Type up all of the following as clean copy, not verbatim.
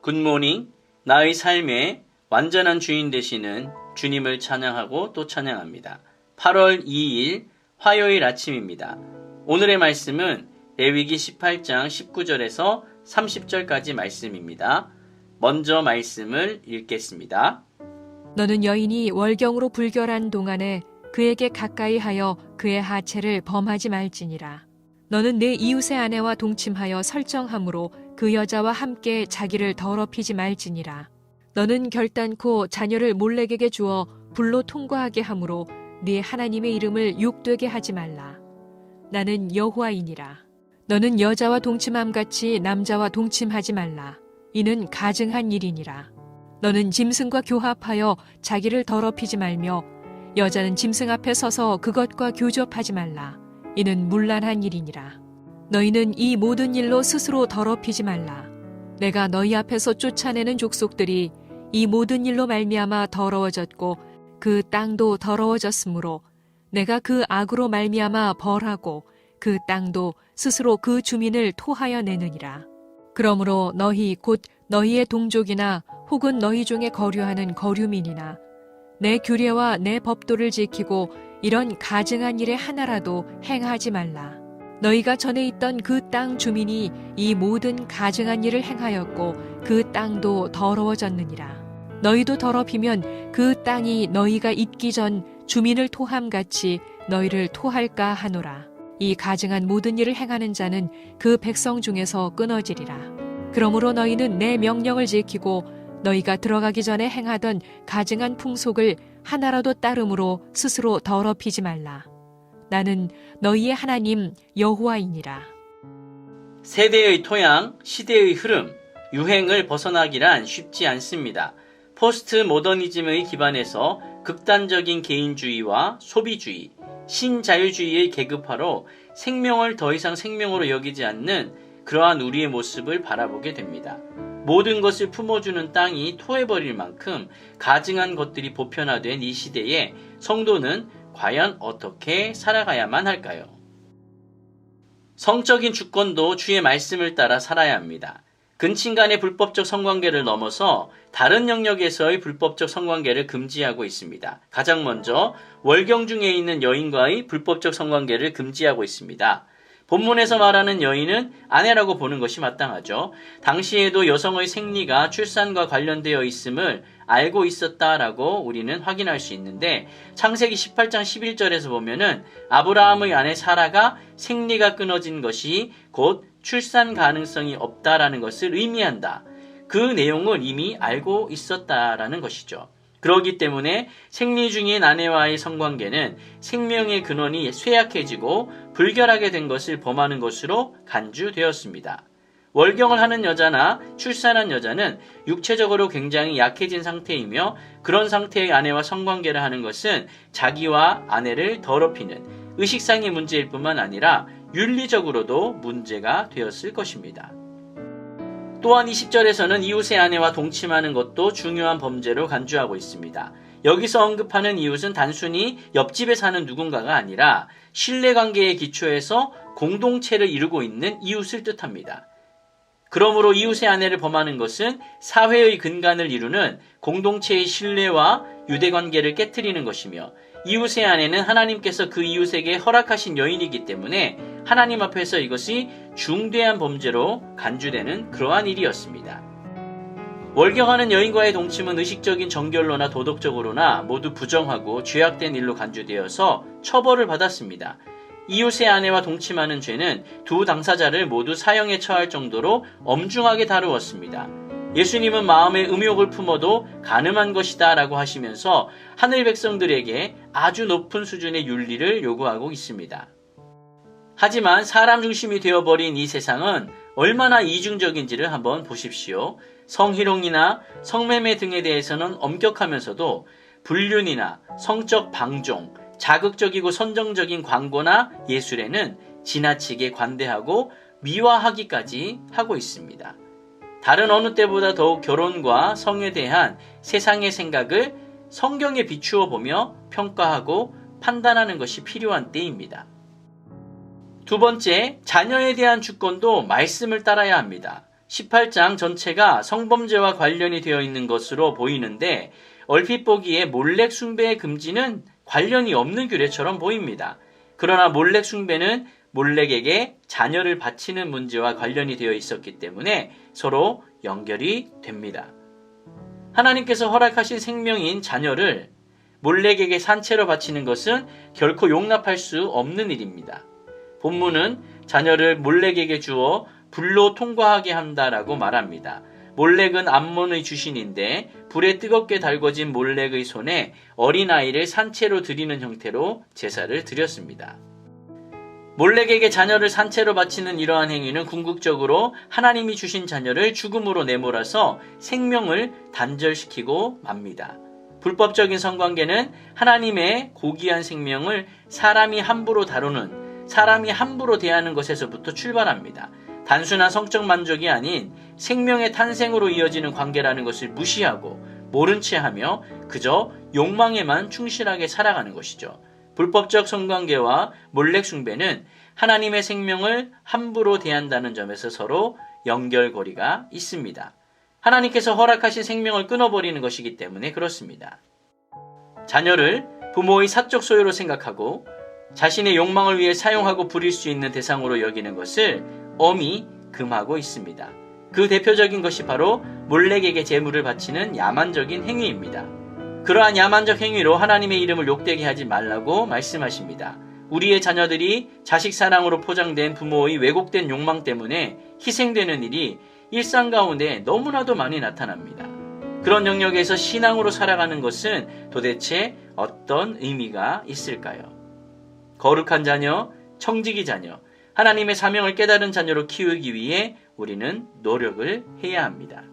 굿모닝, 나의 삶의 완전한 주인 되시는 주님을 찬양하고 또 찬양합니다. 8월 2일 화요일 아침입니다. 오늘의 말씀은 레위기 18장 19절에서 30절까지 말씀입니다. 먼저 말씀을 읽겠습니다. 너는 여인이 월경으로 불결한 동안에 그에게 가까이 하여 그의 하체를 범하지 말지니라. 너는 내 이웃의 아내와 동침하여 설정함으로 그 여자와 함께 자기를 더럽히지 말지니라. 너는 결단코 자녀를 몰렉에게 주어 불로 통과하게 함으로 네 하나님의 이름을 욕되게 하지 말라. 나는 여호와이니라. 너는 여자와 동침함같이 남자와 동침하지 말라. 이는 가증한 일이니라. 너는 짐승과 교합하여 자기를 더럽히지 말며 여자는 짐승 앞에 서서 그것과 교접하지 말라. 이는 문란한 일이니라. 너희는 이 모든 일로 스스로 더럽히지 말라. 내가 너희 앞에서 쫓아내는 족속들이 이 모든 일로 말미암아 더러워졌고 그 땅도 더러워졌으므로 내가 그 악으로 말미암아 벌하고 그 땅도 스스로 그 주민을 토하여 내느니라. 그러므로 너희 곧 너희의 동족이나 혹은 너희 중에 거류하는 거류민이나 내 규례와 내 법도를 지키고 이런 가증한 일의 하나라도 행하지 말라. 너희가 전에 있던 그 땅 주민이 이 모든 가증한 일을 행하였고 그 땅도 더러워졌느니라. 너희도 더럽히면 그 땅이 너희가 있기 전 주민을 토함같이 너희를 토할까 하노라. 이 가증한 모든 일을 행하는 자는 그 백성 중에서 끊어지리라. 그러므로 너희는 내 명령을 지키고 너희가 들어가기 전에 행하던 가증한 풍속을 하나라도 따름으로 스스로 더럽히지 말라. 나는 너희의 하나님 여호와이니라. 세대의 토양, 시대의 흐름, 유행을 벗어나기란 쉽지 않습니다. 포스트 모더니즘의 기반에서 극단적인 개인주의와 소비주의, 신자유주의의 계급화로 생명을 더 이상 생명으로 여기지 않는 그러한 우리의 모습을 바라보게 됩니다. 모든 것을 품어주는 땅이 토해버릴 만큼 가증한 것들이 보편화된 이 시대에 성도는 과연 어떻게 살아가야만 할까요? 성적인 주권도 주의 말씀을 따라 살아야 합니다. 근친 간의 불법적 성관계를 넘어서 다른 영역에서의 불법적 성관계를 금지하고 있습니다. 가장 먼저 월경 중에 있는 여인과의 불법적 성관계를 금지하고 있습니다. 본문에서 말하는 여인은 아내라고 보는 것이 마땅하죠. 당시에도 여성의 생리가 출산과 관련되어 있음을 알고 있었다라고 우리는 확인할 수 있는데 창세기 18장 11절에서 보면은 아브라함의 아내 사라가 생리가 끊어진 것이 곧 출산 가능성이 없다라는 것을 의미한다. 그 내용을 이미 알고 있었다라는 것이죠. 그렇기 때문에 생리 중인 아내와의 성관계는 생명의 근원이 쇠약해지고 불결하게 된 것을 범하는 것으로 간주되었습니다. 월경을 하는 여자나 출산한 여자는 육체적으로 굉장히 약해진 상태이며 그런 상태의 아내와 성관계를 하는 것은 자기와 아내를 더럽히는 의식상의 문제일 뿐만 아니라 윤리적으로도 문제가 되었을 것입니다. 또한 20절에서는 이웃의 아내와 동침하는 것도 중요한 범죄로 간주하고 있습니다. 여기서 언급하는 이웃은 단순히 옆집에 사는 누군가가 아니라 신뢰관계의 기초에서 공동체를 이루고 있는 이웃을 뜻합니다. 그러므로 이웃의 아내를 범하는 것은 사회의 근간을 이루는 공동체의 신뢰와 유대관계를 깨트리는 것이며 이웃의 아내는 하나님께서 그 이웃에게 허락하신 여인이기 때문에 하나님 앞에서 이것이 중대한 범죄로 간주되는 그러한 일이었습니다. 월경하는 여인과의 동침은 의식적인 정결로나 도덕적으로나 모두 부정하고 죄악된 일로 간주되어서 처벌을 받았습니다. 이웃의 아내와 동침하는 죄는 두 당사자를 모두 사형에 처할 정도로 엄중하게 다루었습니다. 예수님은 마음에 음욕을 품어도 간음한 것이다 라고 하시면서 하늘 백성들에게 아주 높은 수준의 윤리를 요구하고 있습니다. 하지만 사람 중심이 되어버린 이 세상은 얼마나 이중적인지를 한번 보십시오. 성희롱이나 성매매 등에 대해서는 엄격하면서도 불륜이나 성적 방종, 자극적이고 선정적인 광고나 예술에는 지나치게 관대하고 미화하기까지 하고 있습니다. 다른 어느 때보다 더욱 결혼과 성에 대한 세상의 생각을 성경에 비추어 보며 평가하고 판단하는 것이 필요한 때입니다. 두 번째, 자녀에 대한 주권도 말씀을 따라야 합니다. 18장 전체가 성범죄와 관련이 되어 있는 것으로 보이는데 얼핏 보기에 몰렉 숭배의 금지는 관련이 없는 규례처럼 보입니다. 그러나 몰렉 숭배는 몰렉에게 자녀를 바치는 문제와 관련이 되어 있었기 때문에 서로 연결이 됩니다. 하나님께서 허락하신 생명인 자녀를 몰렉에게 산채로 바치는 것은 결코 용납할 수 없는 일입니다. 본문은 자녀를 몰렉에게 주어 불로 통과하게 한다라고 말합니다. 몰렉은 암몬의 주신인데 불에 뜨겁게 달궈진 몰렉의 손에 어린아이를 산채로 드리는 형태로 제사를 드렸습니다. 몰렉에게 자녀를 산채로 바치는 이러한 행위는 궁극적으로 하나님이 주신 자녀를 죽음으로 내몰아서 생명을 단절시키고 맙니다. 불법적인 성관계는 하나님의 고귀한 생명을 사람이 함부로 다루는, 사람이 함부로 대하는 것에서부터 출발합니다. 단순한 성적 만족이 아닌 생명의 탄생으로 이어지는 관계라는 것을 무시하고 모른 채 하며 그저 욕망에만 충실하게 살아가는 것이죠. 불법적 성관계와 몰렉 숭배는 하나님의 생명을 함부로 대한다는 점에서 서로 연결고리가 있습니다. 하나님께서 허락하신 생명을 끊어버리는 것이기 때문에 그렇습니다. 자녀를 부모의 사적 소유로 생각하고 자신의 욕망을 위해 사용하고 부릴 수 있는 대상으로 여기는 것을 엄히 금하고 있습니다. 그 대표적인 것이 바로 몰렉에게 제물을 바치는 야만적인 행위입니다. 그러한 야만적 행위로 하나님의 이름을 욕되게 하지 말라고 말씀하십니다. 우리의 자녀들이 자식 사랑으로 포장된 부모의 왜곡된 욕망 때문에 희생되는 일이 일상 가운데 너무나도 많이 나타납니다. 그런 영역에서 신앙으로 살아가는 것은 도대체 어떤 의미가 있을까요? 거룩한 자녀, 청지기 자녀, 하나님의 사명을 깨달은 자녀로 키우기 위해 우리는 노력을 해야 합니다.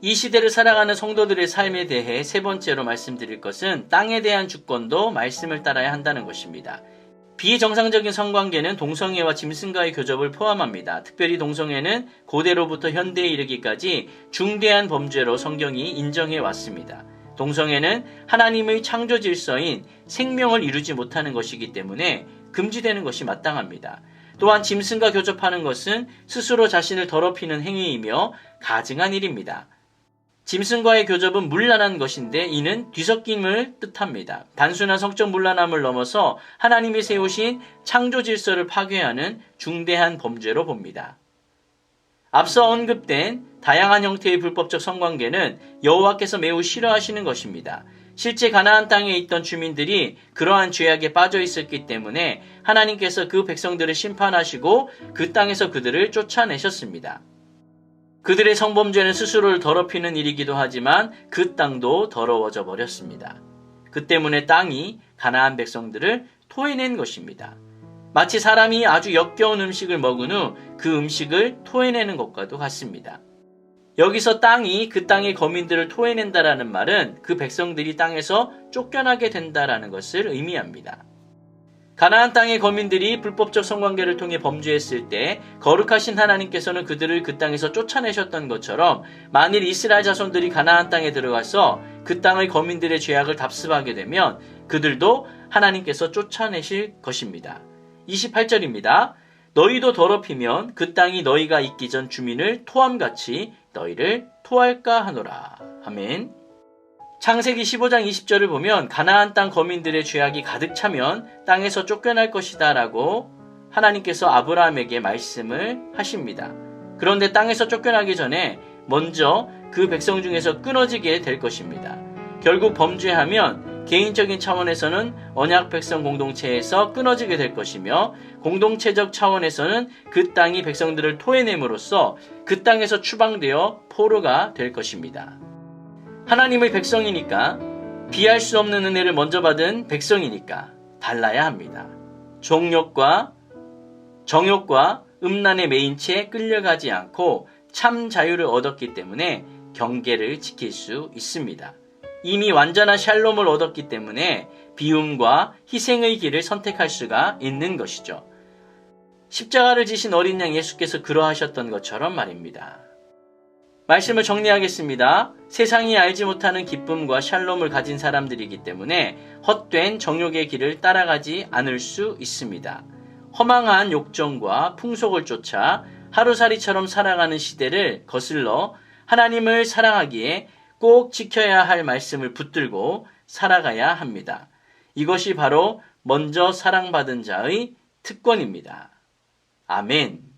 이 시대를 살아가는 성도들의 삶에 대해 세 번째로 말씀드릴 것은 땅에 대한 주권도 말씀을 따라야 한다는 것입니다. 비정상적인 성관계는 동성애와 짐승과의 교접을 포함합니다. 특별히 동성애는 고대로부터 현대에 이르기까지 중대한 범죄로 성경이 인정해 왔습니다. 동성애는 하나님의 창조 질서인 생명을 이루지 못하는 것이기 때문에 금지되는 것이 마땅합니다. 또한 짐승과 교접하는 것은 스스로 자신을 더럽히는 행위이며 가증한 일입니다. 짐승과의 교접은 문란한 것인데 이는 뒤섞임을 뜻합니다. 단순한 성적 문란함을 넘어서 하나님이 세우신 창조 질서를 파괴하는 중대한 범죄로 봅니다. 앞서 언급된 다양한 형태의 불법적 성관계는 여호와께서 매우 싫어하시는 것입니다. 실제 가나안 땅에 있던 주민들이 그러한 죄악에 빠져 있었기 때문에 하나님께서 그 백성들을 심판하시고 그 땅에서 그들을 쫓아내셨습니다. 그들의 성범죄는 스스로를 더럽히는 일이기도 하지만 그 땅도 더러워져 버렸습니다. 그 때문에 땅이 가나안 백성들을 토해낸 것입니다. 마치 사람이 아주 역겨운 음식을 먹은 후 그 음식을 토해내는 것과도 같습니다. 여기서 땅이 그 땅의 거민들을 토해낸다라는 말은 그 백성들이 땅에서 쫓겨나게 된다라는 것을 의미합니다. 가나안 땅의 거민들이 불법적 성관계를 통해 범죄했을 때 거룩하신 하나님께서는 그들을 그 땅에서 쫓아내셨던 것처럼 만일 이스라엘 자손들이 가나안 땅에 들어가서 그 땅의 거민들의 죄악을 답습하게 되면 그들도 하나님께서 쫓아내실 것입니다. 28절입니다. 너희도 더럽히면 그 땅이 너희가 있기 전 주민을 토함같이 너희를 토할까 하노라. 아멘. 창세기 15장 20절을 보면 가나안 땅 거민들의 죄악이 가득 차면 땅에서 쫓겨날 것이다 라고 하나님께서 아브라함에게 말씀을 하십니다. 그런데 땅에서 쫓겨나기 전에 먼저 그 백성 중에서 끊어지게 될 것입니다. 결국 범죄하면 개인적인 차원에서는 언약 백성 공동체에서 끊어지게 될 것이며 공동체적 차원에서는 그 땅이 백성들을 토해냄으로써 그 땅에서 추방되어 포로가 될 것입니다. 하나님의 백성이니까 비할 수 없는 은혜를 먼저 받은 백성이니까 달라야 합니다. 정욕과 음란에 매인 채 끌려가지 않고 참 자유를 얻었기 때문에 경계를 지킬 수 있습니다. 이미 완전한 샬롬을 얻었기 때문에 비움과 희생의 길을 선택할 수가 있는 것이죠. 십자가를 지신 어린 양 예수께서 그러하셨던 것처럼 말입니다. 말씀을 정리하겠습니다. 세상이 알지 못하는 기쁨과 샬롬을 가진 사람들이기 때문에 헛된 정욕의 길을 따라가지 않을 수 있습니다. 허망한 욕정과 풍속을 쫓아 하루살이처럼 살아가는 시대를 거슬러 하나님을 사랑하기에 꼭 지켜야 할 말씀을 붙들고 살아가야 합니다. 이것이 바로 먼저 사랑받은 자의 특권입니다. 아멘.